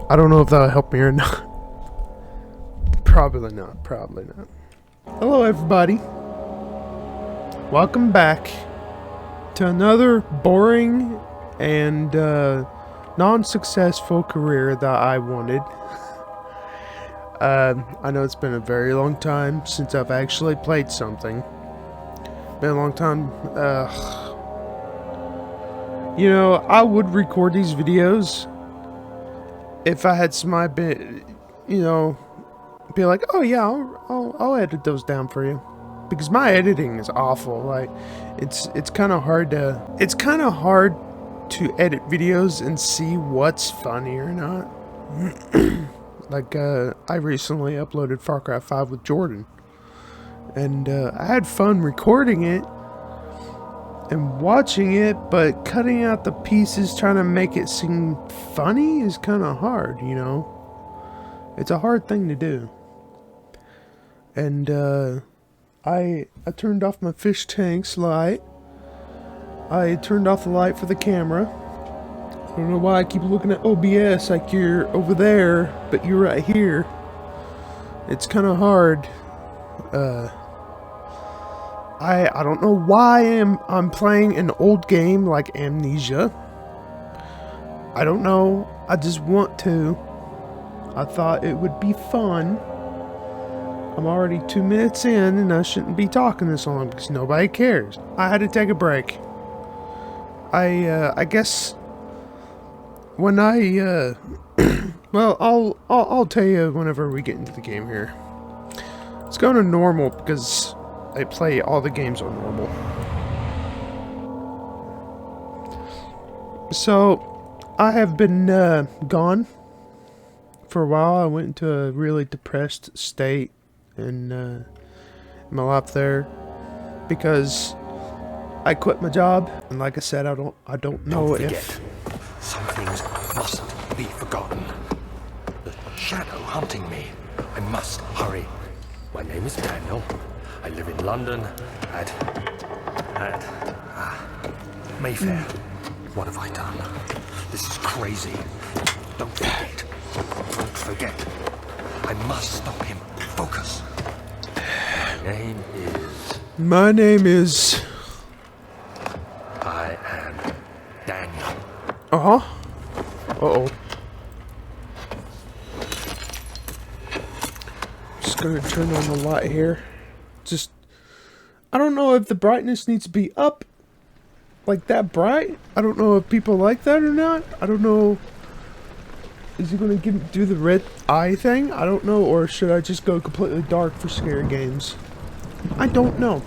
I don't know if that'll help me or not. Probably not. Probably not. Hello, everybody. Welcome back to another boring and non-successful career that I wanted. I know it's been a very long time since I've actually played something. Been a long time. You know, I would record these videos if I had somebody, you know, be like, oh yeah, I'll edit those down for you, because my editing is awful. Like, it's kind of hard to edit videos and see what's funny or not. Like, I recently uploaded Far Cry 5 with Jordan, and I had fun recording it and watching it, but cutting out the pieces trying to make it seem funny is kind of hard, you know? It's a hard thing to do. And I turned off my fish tank's light. I turned off the light for the camera. I don't know why I keep looking at OBS like you're over there, but you're right here. It's kind of hard. I don't know why I'm playing an old game like Amnesia. I don't know. I just want to. I thought it would be fun. I'm already 2 minutes in and I shouldn't be talking this long because nobody cares. I had to take a break. I guess when I well, I'll tell you whenever we get into the game here. Let's go to normal because I play all the games on normal. So I have been gone for a while. I went into a really depressed state in my life there because I quit my job, and like I said, I don't know if some things mustn't be forgotten. The shadow hunting me. I must hurry. My name is Daniel. I live in London at Mayfair. What have I done? This is crazy. Don't forget. Don't forget. I must stop him. Focus. My name is... I am Daniel. Uh-huh. Uh-oh. Just gonna turn on the light here. Just... I don't know if the brightness needs to be up like that bright. I don't know if people like that or not. I don't know. Is he gonna do the red eye thing? I don't know. Or should I just go completely dark for scary games? I don't know.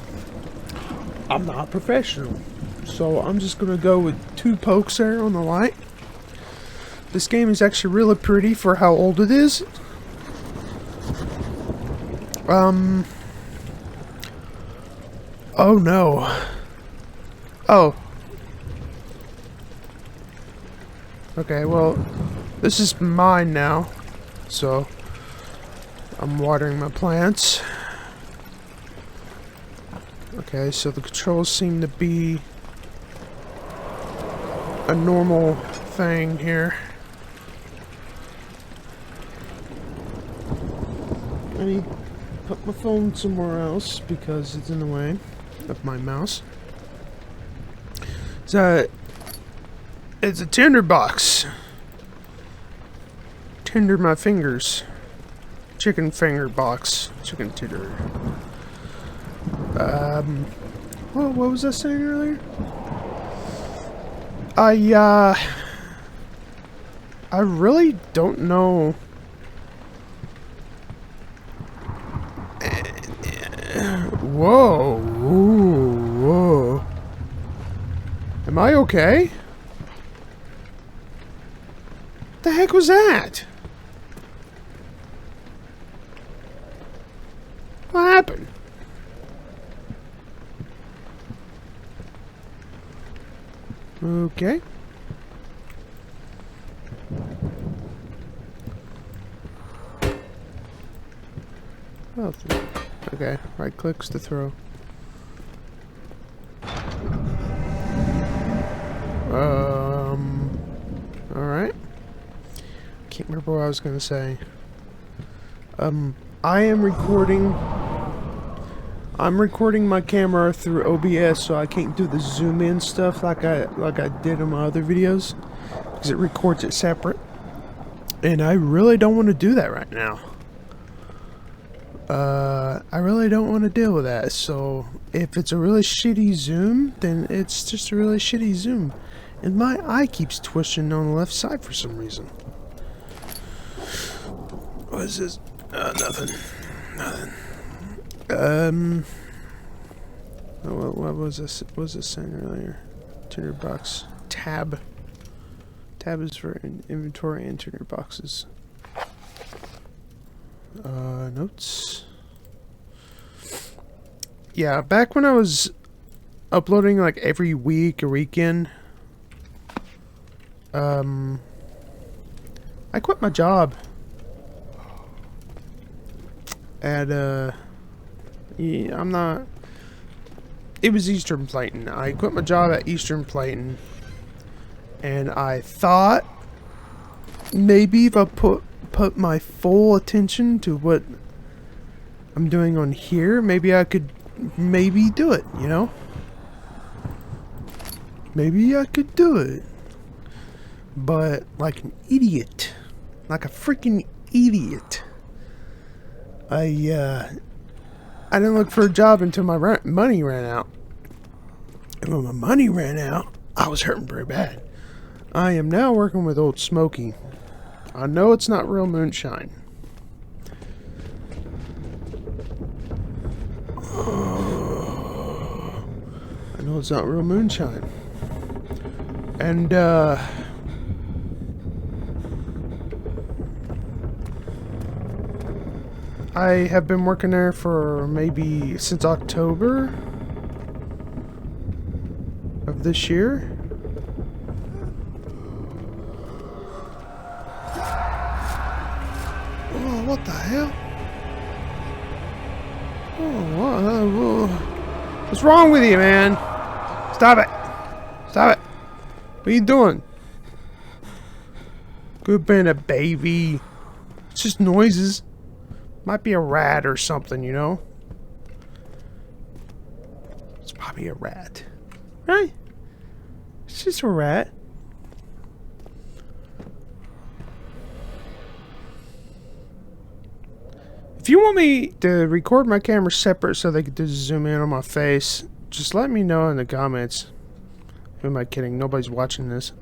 I'm not a professional. So I'm just gonna go with 2 pokes there on the light. This game is actually really pretty for how old it is. Oh no. Oh. Okay, well, this is mine now. So I'm watering my plants. Okay, so the controls seem to be a normal thing here. I need to put my phone somewhere else because it's in the way of my mouse. It's a tinder box. Tinder my fingers. Chicken finger box. Chicken tinder. What was I saying earlier? I really don't know. Whoa. Whoa. Am I okay? The heck was that? What happened? Okay. Oh, okay. Right clicks to throw. Alright. can't remember what I was gonna say. I am recording. I'm recording my camera through OBS, so I can't do the zoom in stuff like I did in my other videos, because it records it separate. And I really don't want to do that right now. I really don't want to deal with that. So if it's a really shitty zoom, then it's just a really shitty zoom. And my eye keeps twitching on the left side for some reason. What is this? Nothing. Nothing. What was this? What was this saying earlier? Tinder box. Tab. Tab is for inventory and tinder boxes. Notes. Yeah, back when I was uploading like every week or weekend, I quit my job at yeah, I'm not. It was Eastern Plating. I quit my job at Eastern Plating, and I thought maybe if I put my full attention to what I'm doing on here, maybe I could do it, you know? Maybe I could do it. But like an idiot, like a freaking idiot, I didn't look for a job until my money ran out. And when my money ran out, I was hurting pretty bad. I am now working with Old Smoky. I know it's not real moonshine. I know it's not real moonshine. And, I have been working there for maybe since October of this year. Oh, what the hell? Oh, what's wrong with you, man? Stop it! Stop it! What are you doing? Could have been a baby. It's just noises. Might be a rat or something, you know? It's probably a rat. Right? It's just a rat. If you want me to record my camera separate so they can just zoom in on my face, just let me know in the comments. Who am I kidding? Nobody's watching this.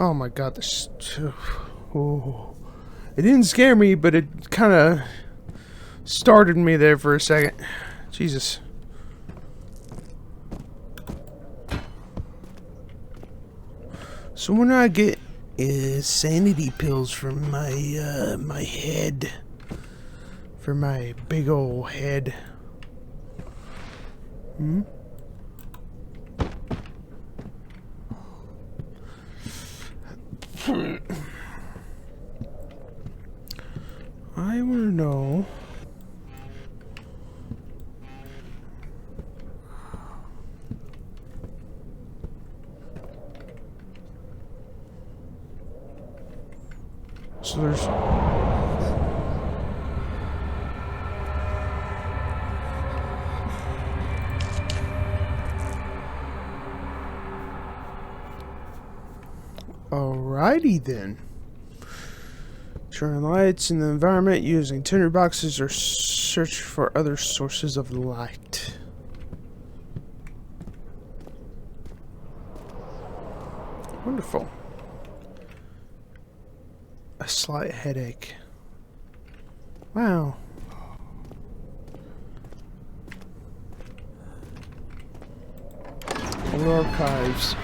Oh my god, this... Oh. It didn't scare me, but it kind of started me there for a second. Jesus. So when I get sanity pills for my my head, for my big old head. I want to know. So there's... Alrighty then. Turn lights in the environment using tinder boxes or search for other sources of light. Wonderful. A slight headache. Wow. Old archives.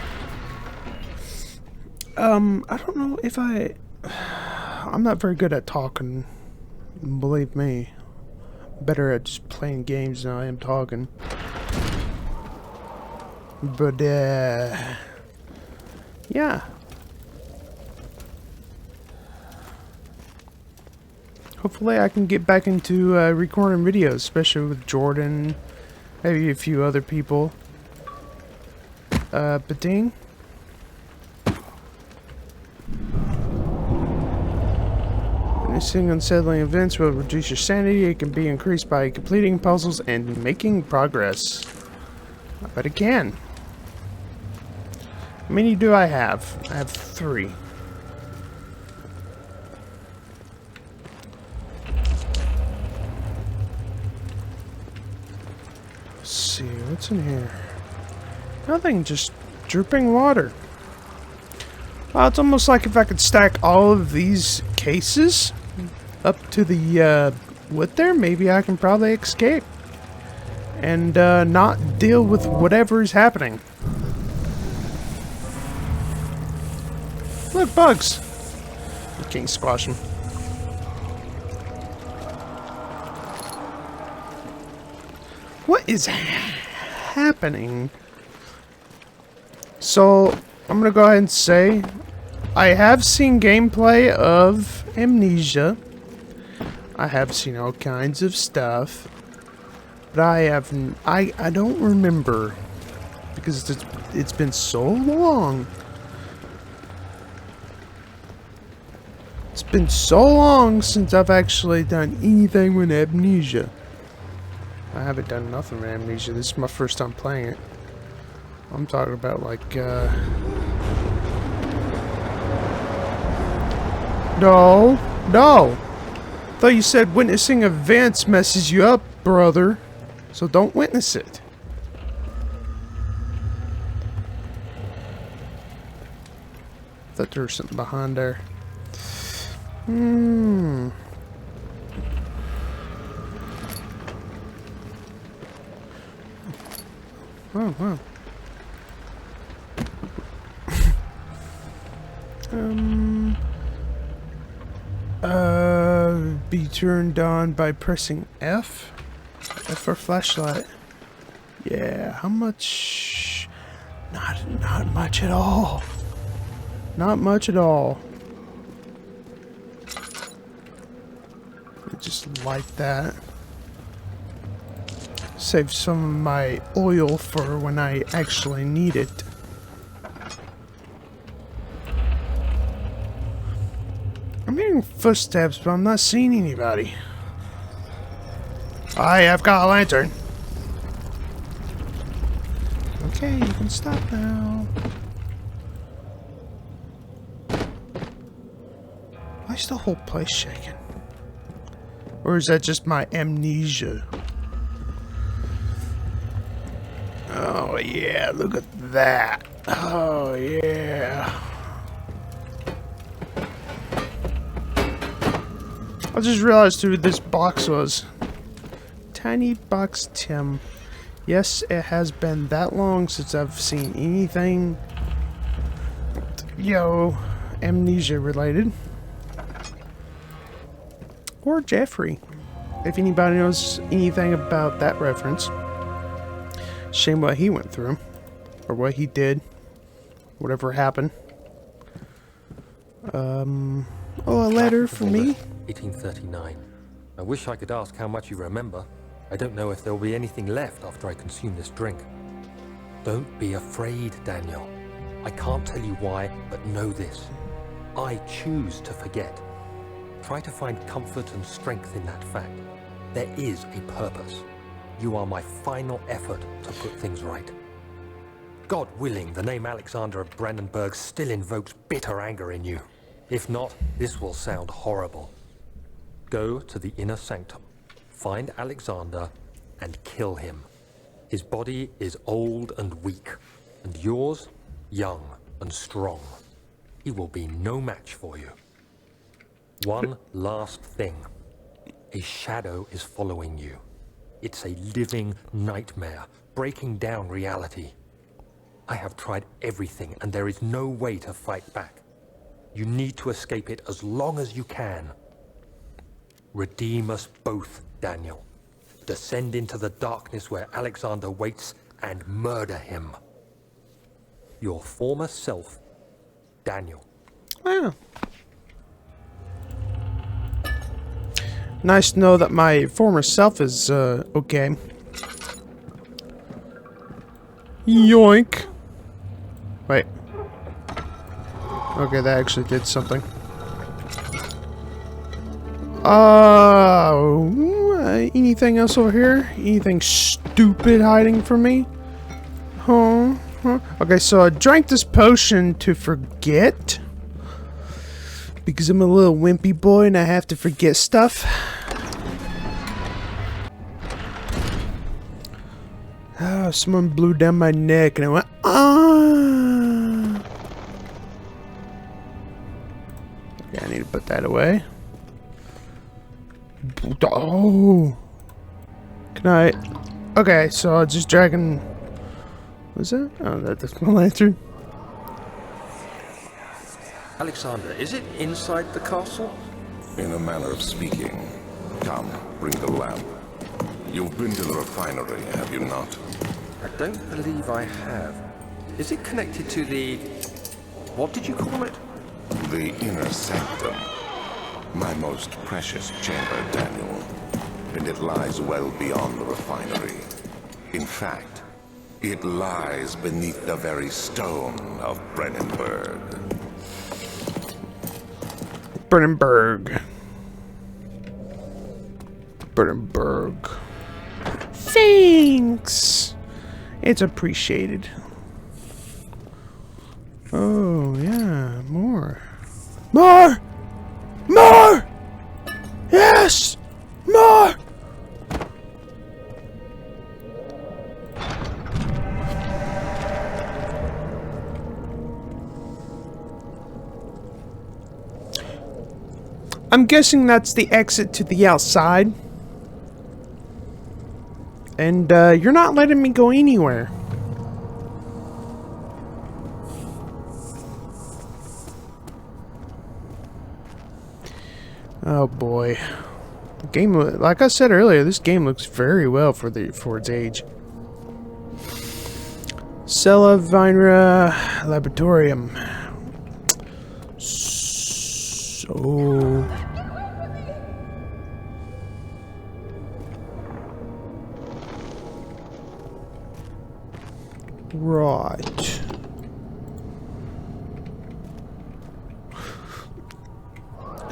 I don't know if I'm not very good at talking. Believe me. Better at just playing games than I am talking. But, yeah. Hopefully I can get back into recording videos, especially with Jordan. Maybe a few other people. Bading. Witnessing unsettling events will reduce your sanity. It can be increased by completing puzzles and making progress. I bet it can. How many do I have? I have 3. Let's see, what's in here? Nothing, just dripping water. Well, it's almost like if I could stack all of these cases up to the wood there, maybe I can probably escape. And not deal with whatever is happening. Look, bugs! You can't squash them. What is happening? So, I'm gonna go ahead and say, I have seen gameplay of Amnesia. I have seen all kinds of stuff. But I don't remember. Because it's been so long. It's been so long since I've actually done anything with Amnesia. I haven't done nothing with Amnesia. This is my first time playing it. I'm talking about like, No. No! I thought you said witnessing events messes you up, brother. So don't witness it. I thought there was something behind there. Oh, wow. Be turned on by pressing F? F for flashlight. Yeah, how much? Not much at all. Not much at all. Just light that. Save some of my oil for when I actually need it. I'm hearing footsteps, but I'm not seeing anybody. I have got a lantern. Okay, you can stop now. Why is the whole place shaking? Or is that just my amnesia? Oh yeah, look at that. Oh yeah. I just realized who this box was. Tiny Box Tim. Yes, it has been that long since I've seen anything, amnesia related. Or Jeffrey. If anybody knows anything about that reference. Shame what he went through. Or what he did. Whatever happened. Oh, a letter for me? 1839. I wish I could ask how much you remember. I don't know if there will be anything left after I consume this drink. Don't be afraid, Daniel. I can't tell you why, but know this. I choose to forget. Try to find comfort and strength in that fact. There is a purpose. You are my final effort to put things right. God willing, the name Alexander of Brandenburg still invokes bitter anger in you. If not, this will sound horrible. Go to the inner sanctum, find Alexander, and kill him. His body is old and weak, and yours, young and strong. He will be no match for you. One last thing. A shadow is following you. It's a living nightmare, breaking down reality. I have tried everything, and there is no way to fight back. You need to escape it as long as you can. Redeem us both, Daniel. Descend into the darkness where Alexander waits and murder him. Your former self, Daniel. Wow. Nice to know that my former self is, okay. Yoink. Wait. Okay, that actually did something. Anything else over here? Anything stupid hiding from me? Huh? Okay, so I drank this potion to forget. Because I'm a little wimpy boy and I have to forget stuff. Oh, someone blew down my neck and I went, ah. Okay, I need to put that away. Oh. Can I? Okay, so I just dragging. What's that? Oh, that's my lantern. Alexander, is it inside the castle? In a manner of speaking. Come, bring the lamp. You've been to the refinery, have you not? I don't believe I have. Is it connected to the... what did you call it? The inner sanctum. My most precious chamber, Daniel. And it lies well beyond the refinery. In fact, it lies beneath the very stone of Brennenburg. Brennenburg. Brennenburg. Thanks! It's appreciated. Oh, yeah, more. More! More! Yes! More! I'm guessing that's the exit to the outside. And, you're not letting me go anywhere. Oh boy. The game, like I said earlier, this game looks very well for its age. Cella Vinera Laboratorium. So... Right.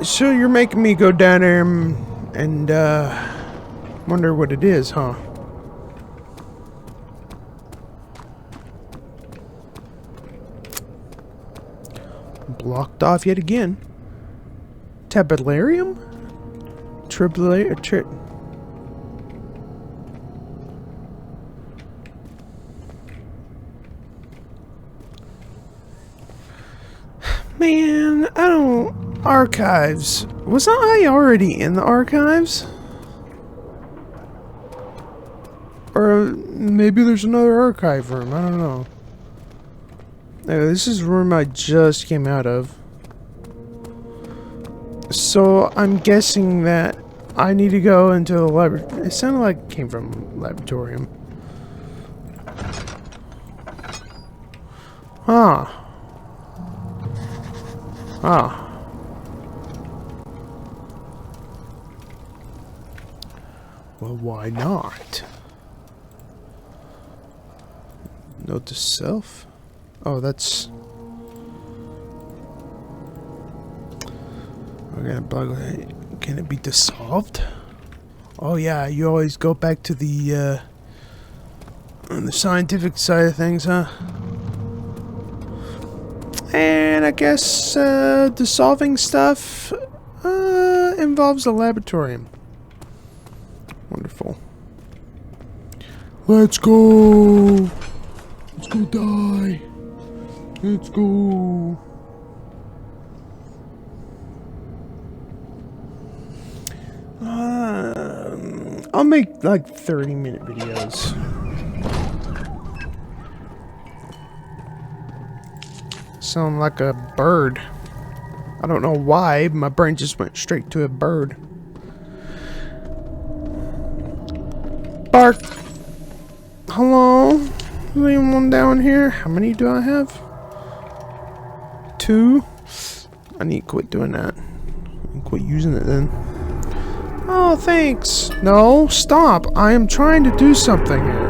So you're making me go down there and wonder what it is, huh? Blocked off yet again. Tabularium? Man, I don't... Archives. Wasn't I already in the archives? Or maybe there's another archive room, I don't know. Anyway, this is the room I just came out of. So I'm guessing that I need to go into the library. It sounded like it came from Laboratorium. Huh. Ah. Well, why not? Note to self? Oh, that's... We're gonna bug it. Can it be dissolved? Oh yeah, you always go back to the on the scientific side of things, huh? And I guess dissolving stuff involves a laboratorium. Wonderful. Let's go! Let's go die! Let's go! I'll make like 30-minute videos. Sound like a bird. I don't know why, my brain just went straight to a bird. Bark! Hello? Is anyone down here? How many do I have? 2? I need to quit doing that. And quit using it then. Oh, thanks. No, stop. I am trying to do something here.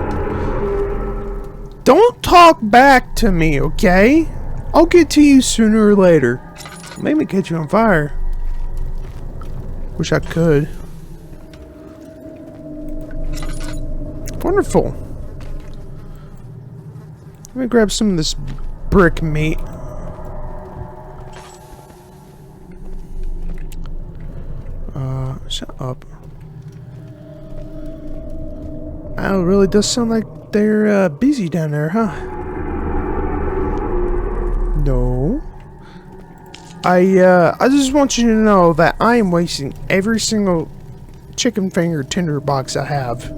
Don't talk back to me, okay? I'll get to you sooner or later. Maybe catch you on fire. Wish I could. Wonderful. Let me grab some of this brick meat. Shut up. Oh, it really does sound like they're busy down there, huh? No. I just want you to know that I am wasting every single chicken finger tinder box I have.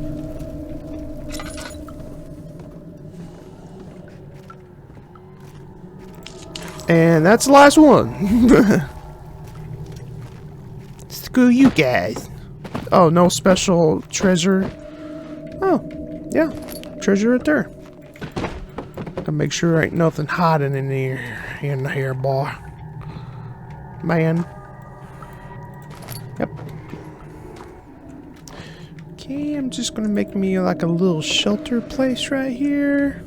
And that's the last one. Screw you guys. Oh, no special treasure. Oh, yeah. Treasure right there. Gotta make sure there ain't nothing hiding in here, boy. Man. Yep. Okay, I'm just gonna make me like a little shelter place right here.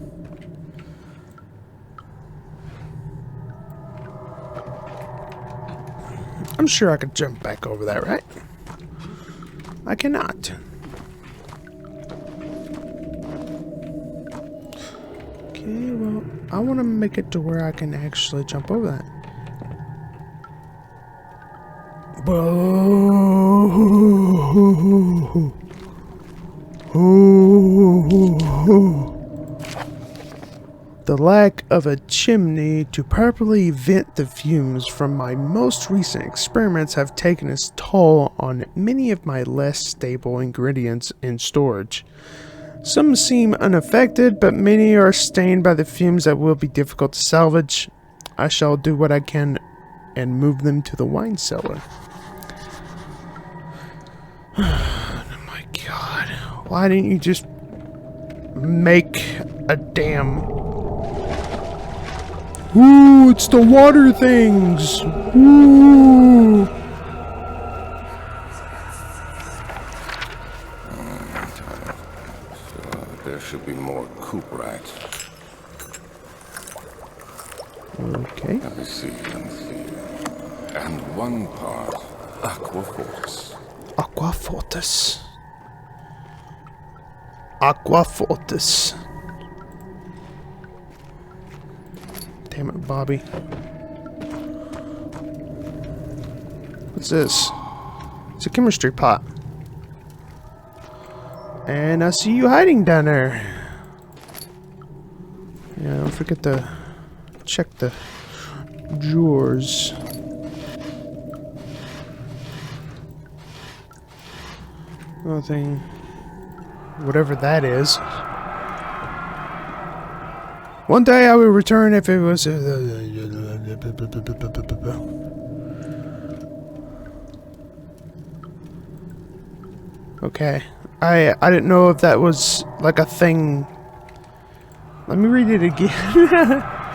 I'm sure I could jump back over that, right? I cannot. Okay, well, I want to make it to where I can actually jump over that. Whoa. The lack of a chimney to properly vent the fumes from my most recent experiments have taken its toll on many of my less stable ingredients in storage. Some seem unaffected, but many are stained by the fumes that will be difficult to salvage. I shall do what I can and move them to the wine cellar. Oh my god. Why didn't you just make a damn... Ooh, it's the water things! Ooh! There should be more coop rats. Okay. Let me see. And one part aquafortis. Aquafortis. Aquafortis. Damn it, Bobby. What's this? It's a chemistry pot. And I see you hiding down there. Yeah, don't forget to check the drawers. Nothing. Whatever that is. One day I will return if it was... Okay. I didn't know if that was like a thing. Let me read it again.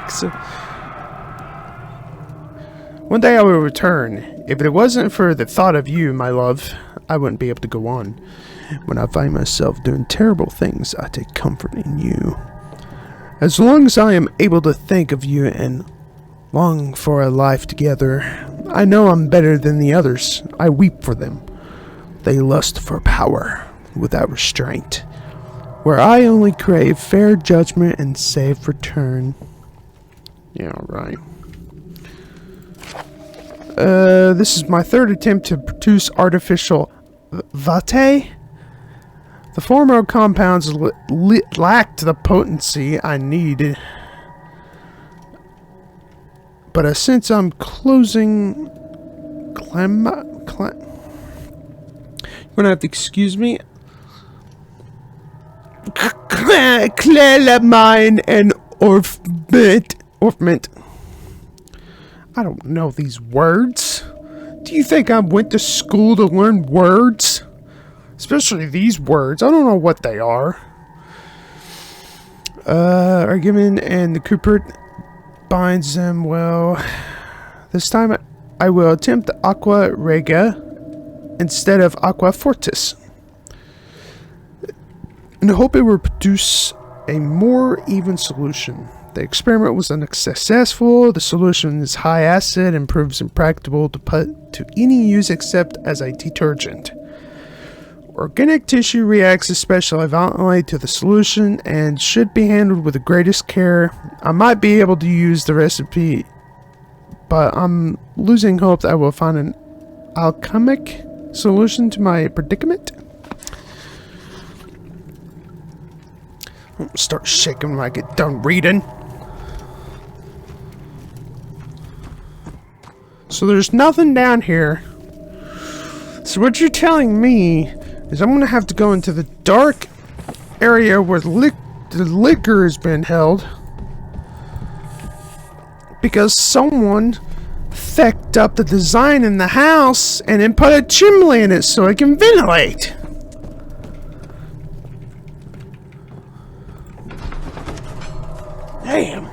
So, one day I will return. If it wasn't for the thought of you, my love, I wouldn't be able to go on. When I find myself doing terrible things, I take comfort in you. As long as I am able to think of you and long for a life together, I know I'm better than the others. I weep for them. They lust for power without restraint, where I only crave fair judgment and safe return. Yeah, right. This is my third attempt to produce artificial vate. The former compounds lacked the potency I needed. But since I'm closing... You're gonna have to excuse me. Clelamine and Orpiment. I don't know these words. Do you think I went to school to learn words? Especially these words. I don't know what they are. Argument and the Cooper binds them well. This time I will attempt Aqua Rega instead of Aqua Fortis, and hope it will produce a more even solution. The experiment was unsuccessful. The solution is high acid and proves impracticable to put to any use except as a detergent. Organic tissue reacts especially violently to the solution and should be handled with the greatest care. I might be able to use the recipe, but I'm losing hope that I will find an alchemic solution to my predicament. I'll start shaking when I get done reading. So there's nothing down here. So what you're telling me is I'm gonna have to go into the dark area where the liquor has been held because someone fecked up the design in the house and then put a chimney in it so it can ventilate. Damn.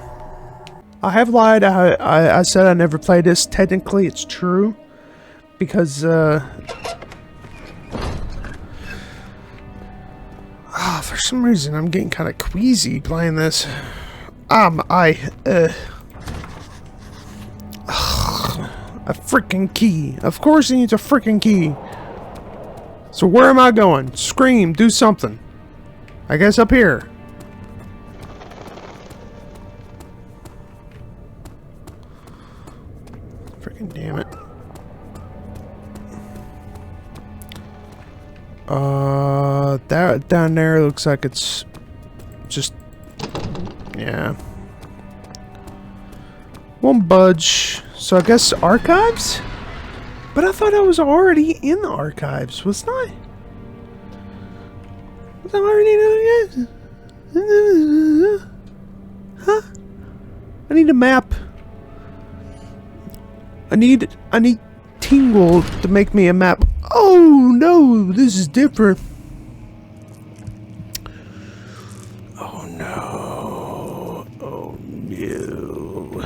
I have lied. I said I never played this. Technically, it's true because for some reason, I'm getting kind of queasy playing this. A freaking key. Of course he needs a freaking key. So where am I going? Scream, do something. I guess up here. Freaking damn it. That down there looks like it's just, yeah. Won't budge. So I guess archives? But I thought I was already in the archives, wasn't I? Was I already in it? Huh? I need a map. I need Tingle to make me a map. Oh no, this is different. Oh no. Oh no.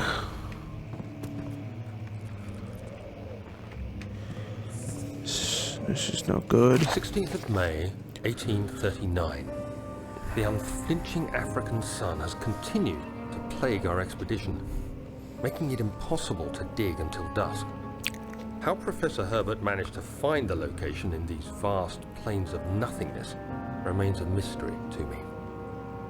This is not good. 16th of May, 1839. The unflinching African sun has continued to plague our expedition, making it impossible to dig until dusk. How Professor Herbert managed to find the location in these vast plains of nothingness remains a mystery to me.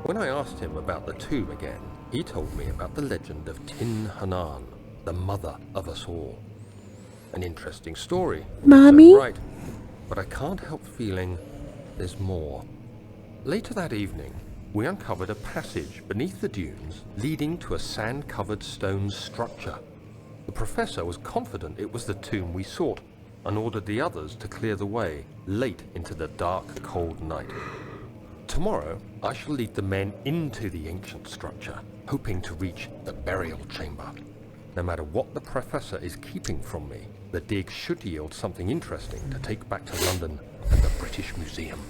When I asked him about the tomb again, he told me about the legend of Tin Hanan, the mother of us all. An interesting story, Mommy? right, but I can't help feeling there's more. Later that evening, we uncovered a passage beneath the dunes leading to a sand-covered stone structure. The professor was confident it was the tomb we sought and ordered the others to clear the way late into the dark, cold night. Tomorrow, I shall lead the men into the ancient structure, hoping to reach the burial chamber. No matter what the professor is keeping from me, the dig should yield something interesting to take back to London and the British Museum.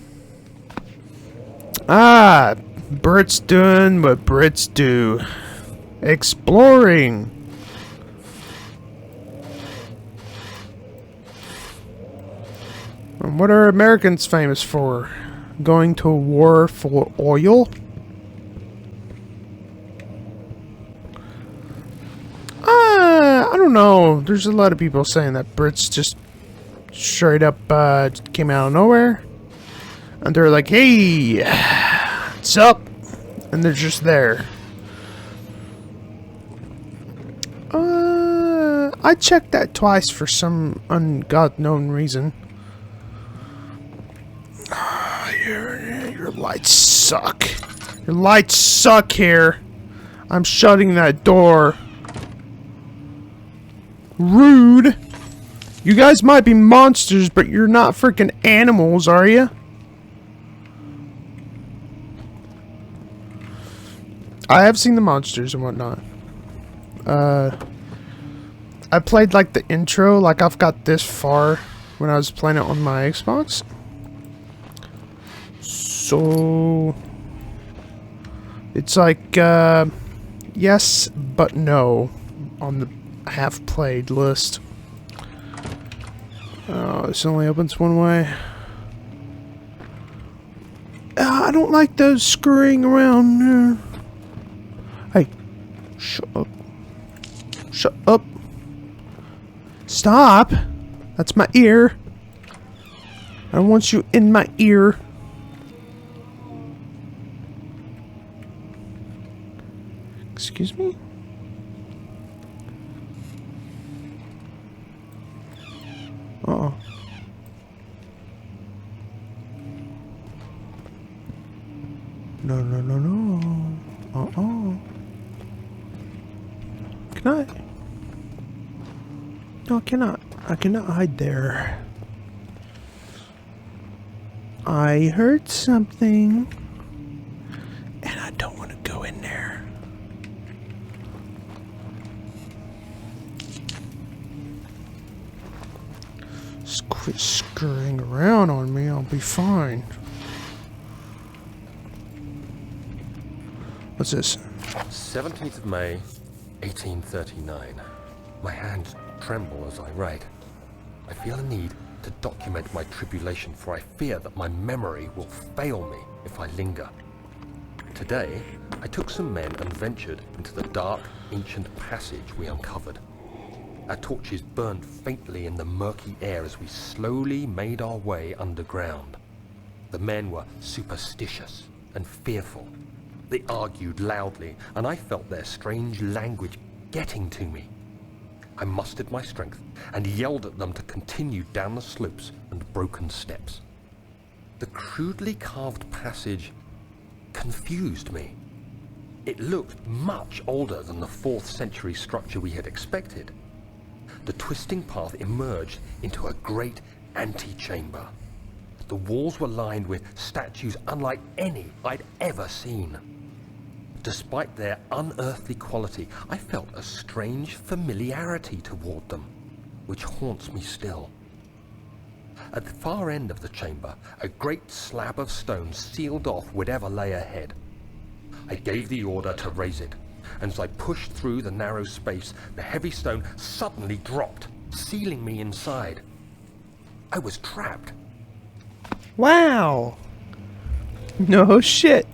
Ah, Brits doing what Brits do. Exploring. And what are Americans famous for? Going to war for oil? I don't know. There's a lot of people saying that Brits just straight up came out of nowhere. And they're like, hey, what's up? And they're just there. I checked that twice for some ungodknown reason. Your lights suck. Your lights suck here. I'm shutting that door. Rude. You guys might be monsters, but you're not freaking animals, are you? I have seen the monsters and whatnot. I played like the intro, like I've got this far when I was playing it on my Xbox. So it's like yes but no on the half played list. Oh, this only opens one way. I don't like those scurrying around. Hey, shut up. Shut up. Stop. That's my ear. I don't want you in my ear. Excuse me? Uh-oh. No, no, no, no. Uh-oh. Can I? No, I cannot. I cannot hide there. I heard something. And I don't want to go in there. Just quit scurrying around on me. I'll be fine. What's this? 17th of May, 1839. My hands tremble as I write. I feel a need to document my tribulation, for I fear that my memory will fail me if I linger. Today, I took some men and ventured into the dark, ancient passage we uncovered. Our torches burned faintly in the murky air as we slowly made our way underground. The men were superstitious and fearful. They argued loudly, and I felt their strange language getting to me. I mustered my strength and yelled at them to continue down the slopes and broken steps. The crudely carved passage confused me. It looked much older than the 4th century structure we had expected. The twisting path emerged into a great antechamber. The walls were lined with statues unlike any I'd ever seen. Despite their unearthly quality, I felt a strange familiarity toward them, which haunts me still. At the far end of the chamber, a great slab of stone sealed off whatever lay ahead. I gave the order to raise it, and as I pushed through the narrow space, the heavy stone suddenly dropped, sealing me inside. I was trapped. Wow. No shit.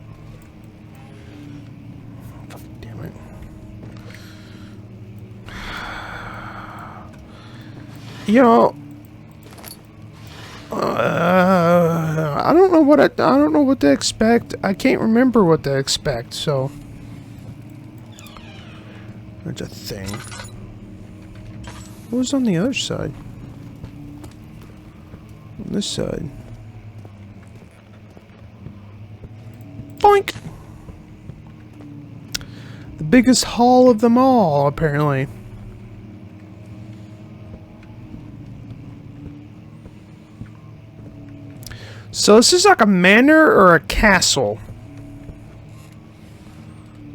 You know, I don't know what I don't know what to expect. I can't remember what to expect. So there's a thing. What was on the other side? On this side. Boink! The biggest hall of them all, apparently. So this is like a manor or a castle?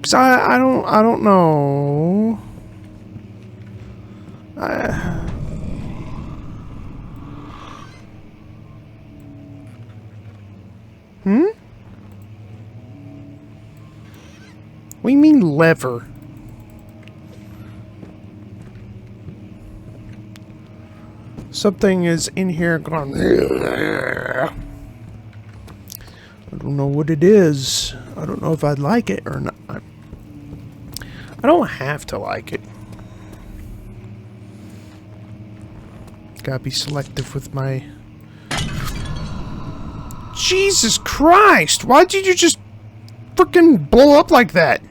'Cause I don't know. What do you mean lever? Something is in here going. I don't know what it is. I don't know if I'd like it or not. I don't have to like it. Gotta be selective with my... Jesus Christ! Why did you just frickin' blow up like that?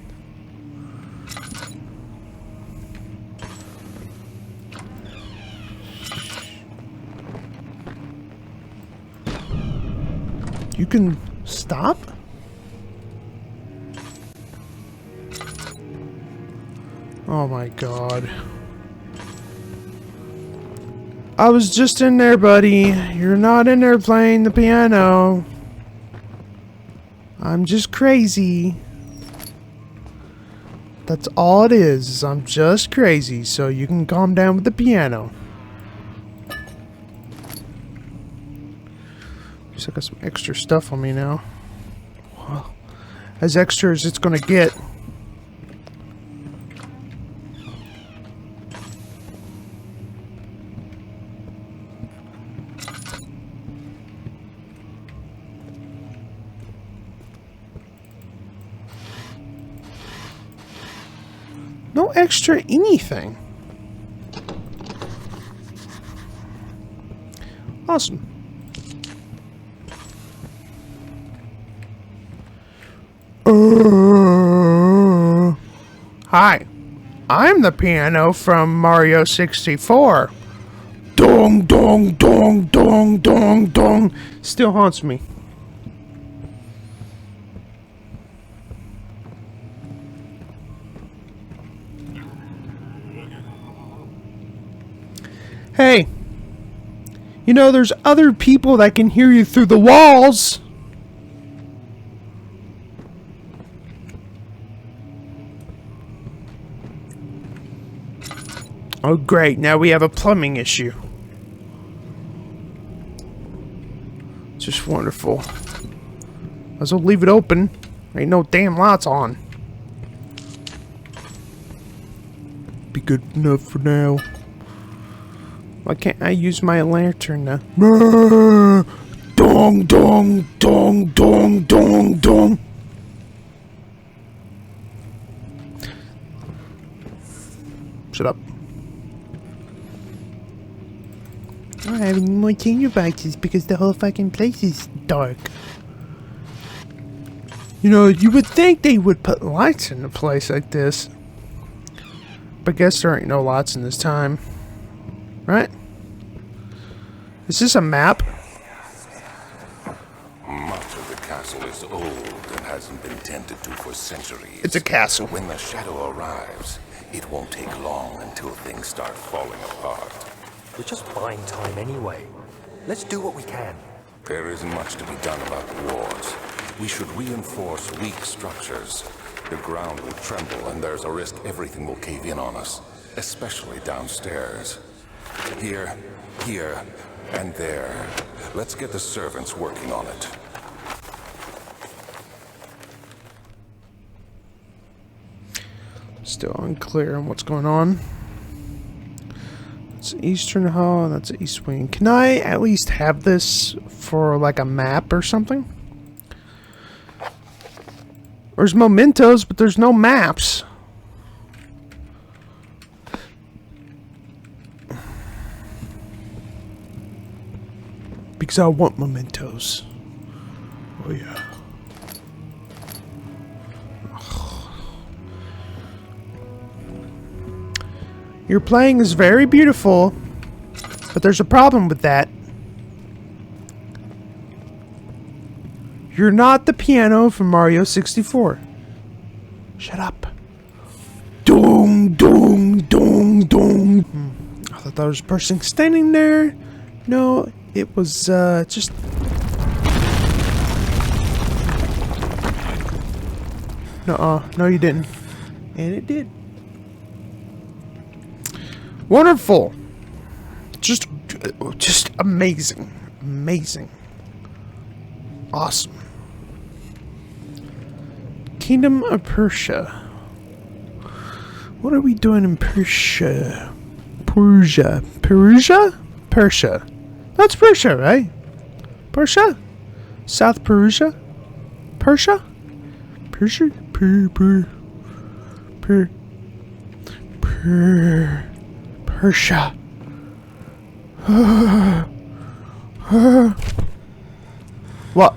You can stop? Oh my god. I was just in there, buddy. You're not in there playing the piano. I'm just crazy. That's all it is. I'm just crazy, so you can calm down with the piano. I got some extra stuff on me now. Well, as extra as it's gonna get. No extra anything. Awesome. Hi. I'm the piano from Mario 64. Dong, dong, dong, dong, dong, dong. Still haunts me. Hey. You know, there's other people that can hear you through the walls. Oh, great. Now we have a plumbing issue. Just wonderful. Might as well leave it open. Ain't no damn lights on. Be good enough for now. Why can't I use my lantern now? Dong, dong, dong, dong, dong, dong. Shut up. I don't have any more chamber boxes because the whole fucking place is dark. You know, you would think they would put lights in a place like this. But guess there ain't no lights in this time. Right? Is this a map? Much of the castle is old and hasn't been tended to for centuries. It's a castle. When the shadow arrives, it won't take long until things start falling apart. We're just buying time anyway. Let's do what we can. There isn't much to be done about the walls. We should reinforce weak structures. The ground will tremble and there's a risk everything will cave in on us, especially downstairs. Here, and there. Let's get the servants working on it. Still unclear on what's going on. It's Eastern Hall, that's East Wing. Can I at least have this for like a map or something? There's mementos, but there's no maps. Because I want mementos. Oh yeah. Your playing is very beautiful, but there's a problem with that. You're not the piano from Mario 64. Shut up. Dong, dong, dong, dong. I thought there was a person standing there. No, it was just... Nuh-uh. No, you didn't. And it did. Wonderful. Just amazing. Amazing. Awesome. Kingdom of Persia. What are we doing in Persia? Persia. That's Persia, right? Persia? South Persia? Persia? Persia? Persia. What?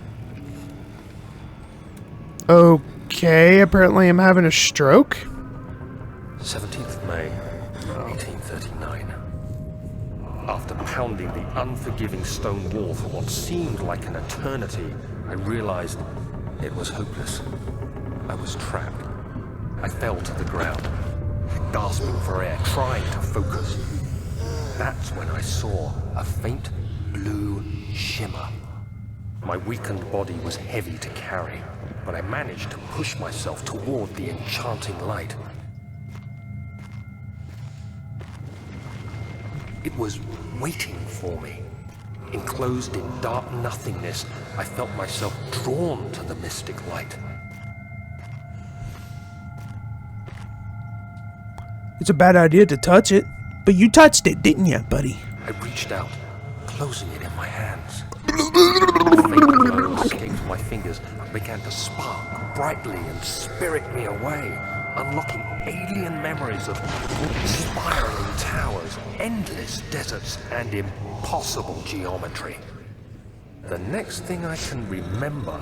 Okay, apparently I'm having a stroke. 17th May, 1839. After pounding the unforgiving stone wall for what seemed like an eternity, I realized it was hopeless. I was trapped. I fell to the ground, gasping for air, trying to focus. That's when I saw a faint blue shimmer. My weakened body was heavy to carry, but I managed to push myself toward the enchanting light. It was waiting for me. Enclosed in dark nothingness, I felt myself drawn to the mystic light. It's a bad idea to touch it, but you touched it, didn't you, buddy? I reached out, closing it in my hands. A faint glow escaped my fingers and began to spark brightly and spirit me away. unlocking alien memories of spiraling towers, endless deserts, and impossible geometry. The next thing I can remember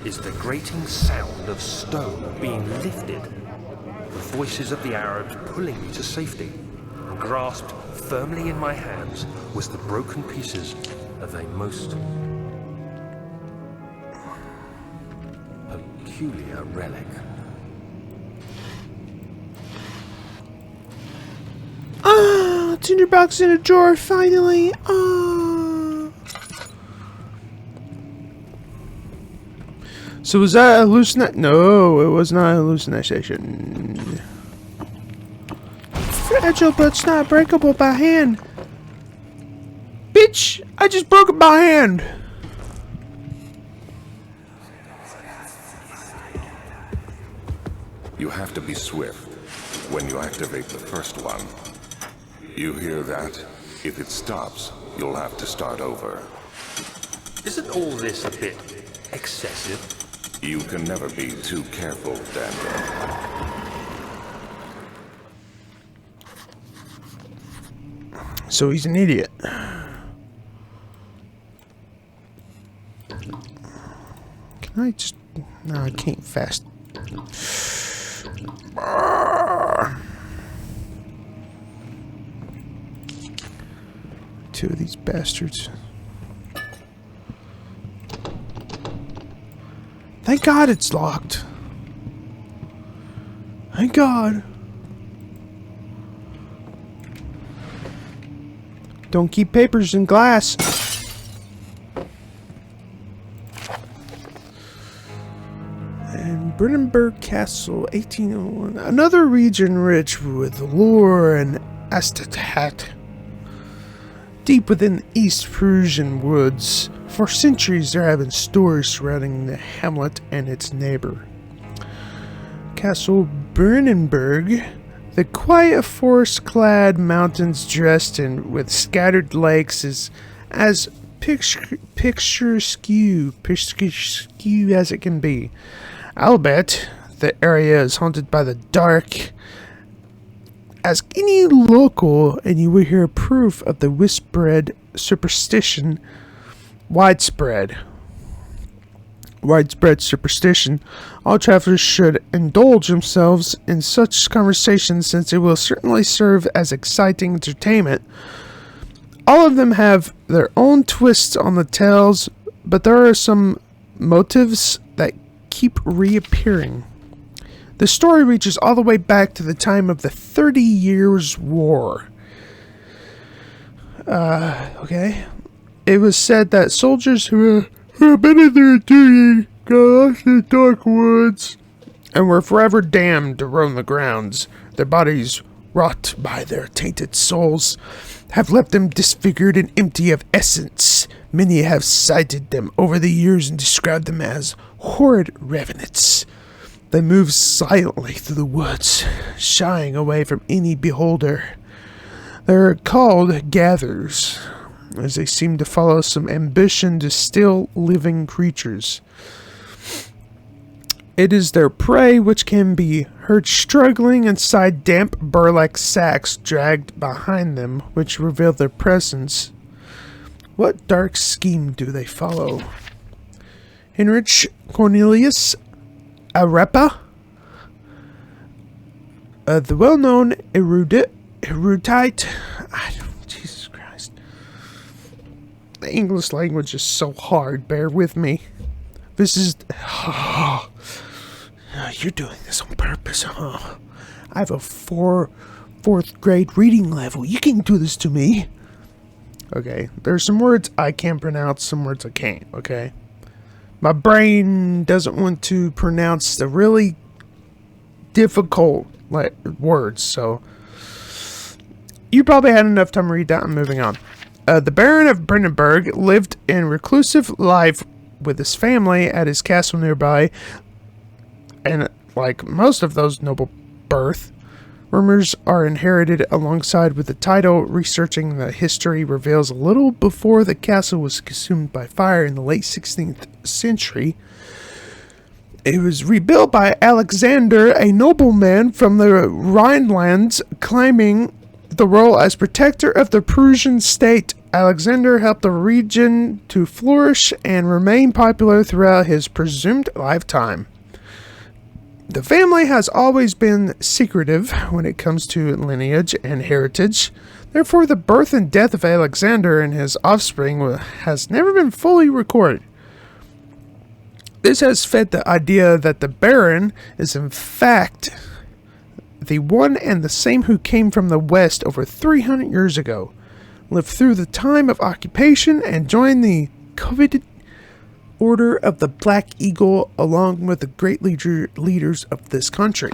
is the grating sound of stone being lifted, the voices of the Arabs pulling me to safety, and grasped firmly in my hands was the broken pieces of a most peculiar relic. Ah, tinderbox in a drawer, finally. Ah. So was that a hallucination? No, it was not a hallucination. Fragile but not breakable by hand. Bitch, I just broke it by hand. You have to be swift when you activate the first one. You hear that? If it stops, you'll have to start over. Isn't all this a bit excessive? You can never be too careful, Daniel. So he's an idiot. Can I just... No, I can't fast. Two of these bastards. Thank God it's locked. Thank God. Don't keep papers in glass. And Brennenburg Castle, 1801. Another region rich with lore and aesthetic. Deep within the East Prussian woods, for centuries there have been stories surrounding the hamlet and its neighbor. Castle Brennenburg, the quiet forest-clad mountains dressed in with scattered lakes, is as picturesque as it can be. I'll bet the area is haunted by the dark. Ask any local and you will hear proof of the widespread superstition. Widespread superstition. All travelers should indulge themselves in such conversations since it will certainly serve as exciting entertainment. All of them have their own twists on the tales, but there are some motives that keep reappearing. The story reaches all the way back to the time of the 30 Years' War. Okay. It was said that soldiers who had been in their duty got lost in the dark woods and were forever damned to roam the grounds. Their bodies, wrought by their tainted souls, have left them disfigured and empty of essence. Many have cited them over the years and described them as horrid revenants. They move silently through the woods, shying away from any beholder. They're called gatherers, as they seem to follow some ambition to still living creatures. It is their prey which can be heard struggling inside damp burlap sacks dragged behind them, which reveal their presence. What dark scheme do they follow? Heinrich Cornelius Arepa, the well-known erudite. Jesus Christ. The English language is so hard, bear with me. This is... you're doing this on purpose, huh? I have a fourth grade reading level. You can't do this to me. Okay, there's some words I can pronounce, some words I can't, okay? My brain doesn't want to pronounce the really difficult words, so... You probably had enough time to read that. I'm moving on. The Baron of Brennenburg lived in reclusive life with his family at his castle nearby, and like most of those noble birth, rumors are inherited alongside with the title. Researching the history reveals a little before the castle was consumed by fire in the late 16th century. It was rebuilt by Alexander, a nobleman from the Rhinelands, claiming the role as protector of the Prussian state. Alexander helped the region to flourish and remain popular throughout his presumed lifetime. The family has always been secretive when it comes to lineage and heritage. Therefore, the birth and death of Alexander and his offspring has never been fully recorded. This has fed the idea that the Baron is in fact the one and the same who came from the West over 300 years ago, lived through the time of occupation, and joined the coveted Order of the Black Eagle along with the great leaders of this country.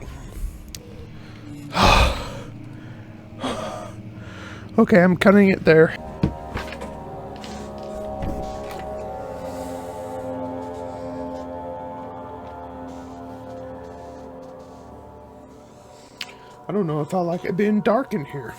Okay, I'm cutting it there. I don't know if I like it being dark in here.